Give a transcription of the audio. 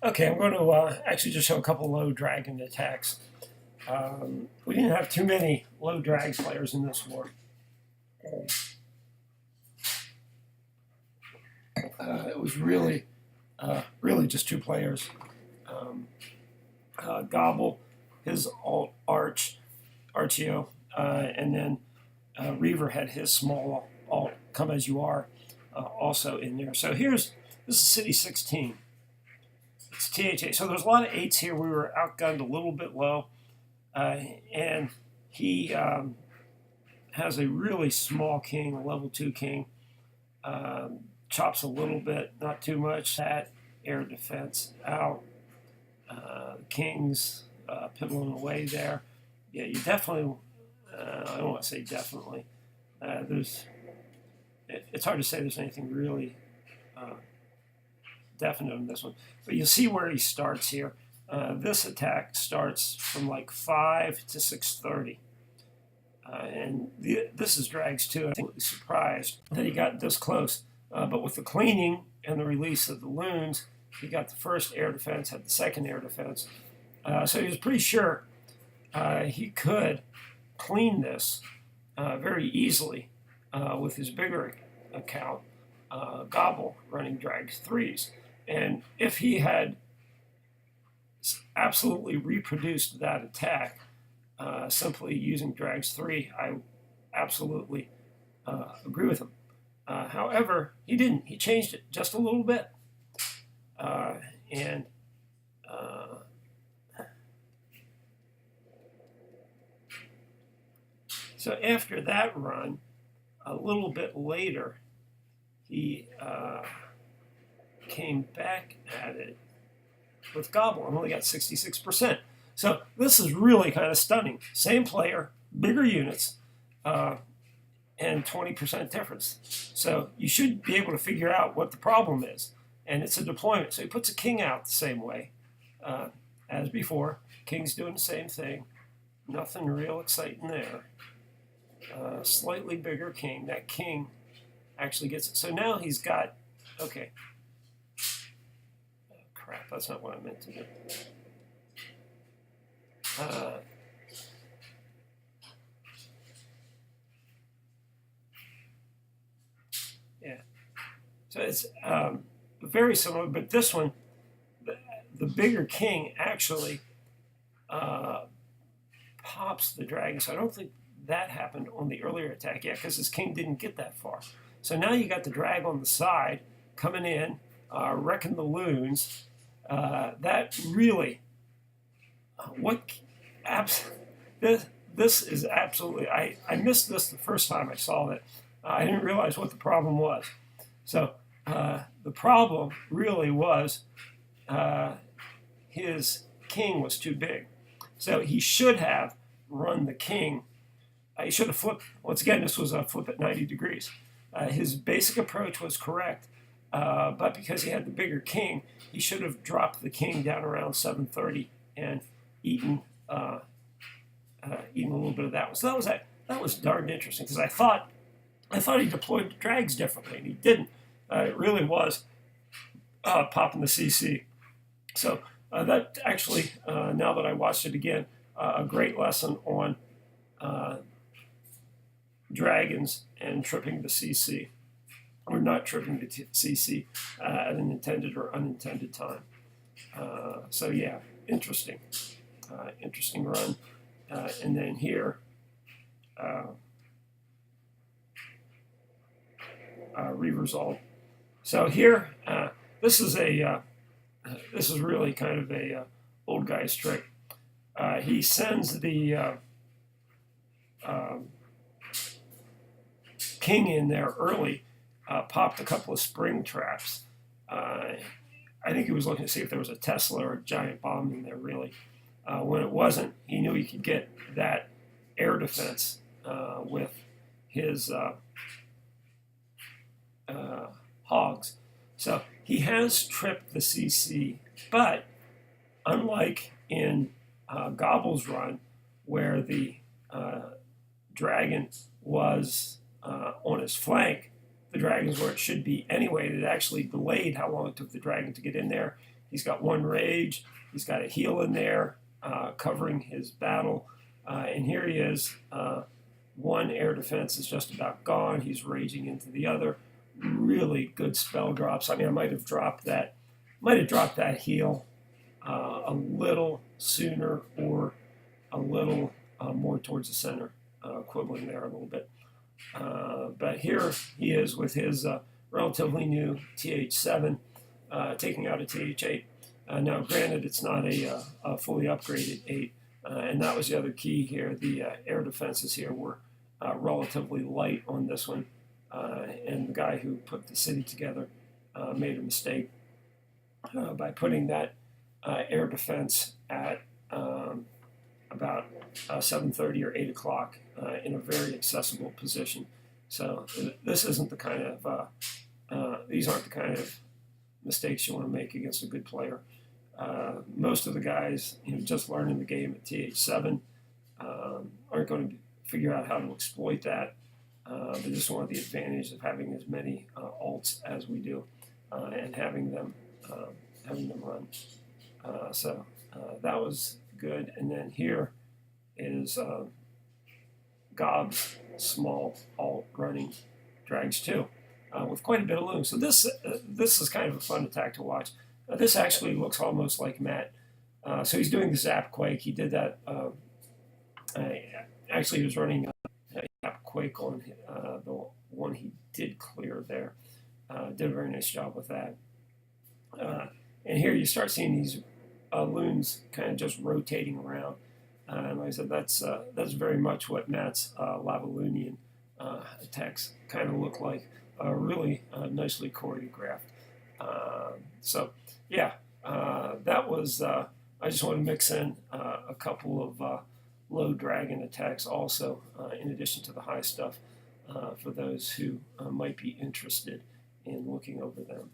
Okay, I'm going to actually just show a couple low dragon attacks. We didn't have too many low drag players in this war. It was really just two players. Gobble, his alt arch, Archeo, and then Reaver had his small alt, Come As You Are, also in there. So this is City 16. It's THA. So there's a lot of 8s here. We were outgunned a little bit low. And he has a really small king, a level 2 king. Chops a little bit, not too much. That air defense out. King's piddling away there. Yeah, you definitely, I don't want to say definitely. It's hard to say there's anything really definite in this one. But you'll see where he starts here. This attack starts from like 5 to 6:30. And this is drags too. I'm surprised that he got this close. But with the cleaning and the release of the loons, he got the first air defense, had the second air defense. So he was pretty sure he could clean this very easily with his bigger account, Gobble, running drags 3s. And if he had absolutely reproduced that attack simply using drags 3, I absolutely agree with him. However, he didn't. He changed it just a little bit. And so after that run, a little bit later, he came back at it with Gobble and only got 66%. So this is really kind of stunning. Same player, bigger units, and 20% difference. So you should be able to figure out what the problem is. And it's a deployment. So he puts a king out the same way as before. King's doing the same thing. Nothing real exciting there. Slightly bigger king. That king actually gets it. So now he's got, okay. Oh, crap, that's not what I meant to do. Yeah. So it's very similar, but this one, the bigger king actually pops the dragon. So I don't think that happened on the earlier attack yet because his king didn't get that far. So now you got the drag on the side coming in, wrecking the loons. That really, this is absolutely, I missed this the first time I saw it. I didn't realize what the problem was. So the problem really was his king was too big. So he should have run the king. He should have flipped. Once again, this was a flip at 90 degrees. His basic approach was correct, but because he had the bigger king, he should have dropped the king down around 7:30 and eaten a little bit of that one. So that was darn interesting because I thought he deployed the drags differently, and he didn't. It really was popping the CC. So that actually, now that I watched it again, a great lesson on dragons and tripping the CC, or not tripping the CC at an intended or unintended time. So yeah, interesting run. And then here, Reaver's alt. So here, this is really kind of a old guy's trick. He sends the king in there early, popped a couple of spring traps. I think he was looking to see if there was a Tesla or a giant bomb in there, really. When it wasn't, he knew he could get that air defense with his hogs. So he has tripped the CC, but unlike in Gobble's run, where the dragon was on his flank, the dragon's where it should be anyway. It actually delayed how long it took the dragon to get in there, He's got one rage. He's got a heal in there covering his battle. And here he is. One air defense is just about gone. He's raging into the other. Really good spell drops. I mean, I might have dropped that heal a little sooner or a little more towards the center, quibbling there a little bit. But here he is with his relatively new TH7, taking out a TH8. Now, granted, it's not a fully upgraded 8, and that was the other key here. The air defenses here were relatively light on this one, and the guy who put the city together made a mistake by putting that air defense at about 7:30 or 8 o'clock in a very accessible position. So this isn't the kind of these aren't the kind of mistakes you want to make against a good player. Most of the guys, just learning the game at TH7 aren't going to figure out how to exploit that. They just want the advantage of having as many alts as we do and having them run. So that was good. And then here is Gob's small alt running Drags 2 with quite a bit of loom. So this is kind of a fun attack to watch. This actually looks almost like Matt. So he's doing the Zap Quake. He did that. Actually, he was running Zap Quake on the one he did clear there. Did a very nice job with that. And here you start seeing these loons kind of just rotating around. And like I said, that's very much what Matt's Lavalunian attacks kind of look like. Really nicely choreographed. So yeah, that was. I just want to mix in a couple of low dragon attacks also, in addition to the high stuff, for those who might be interested in looking over them.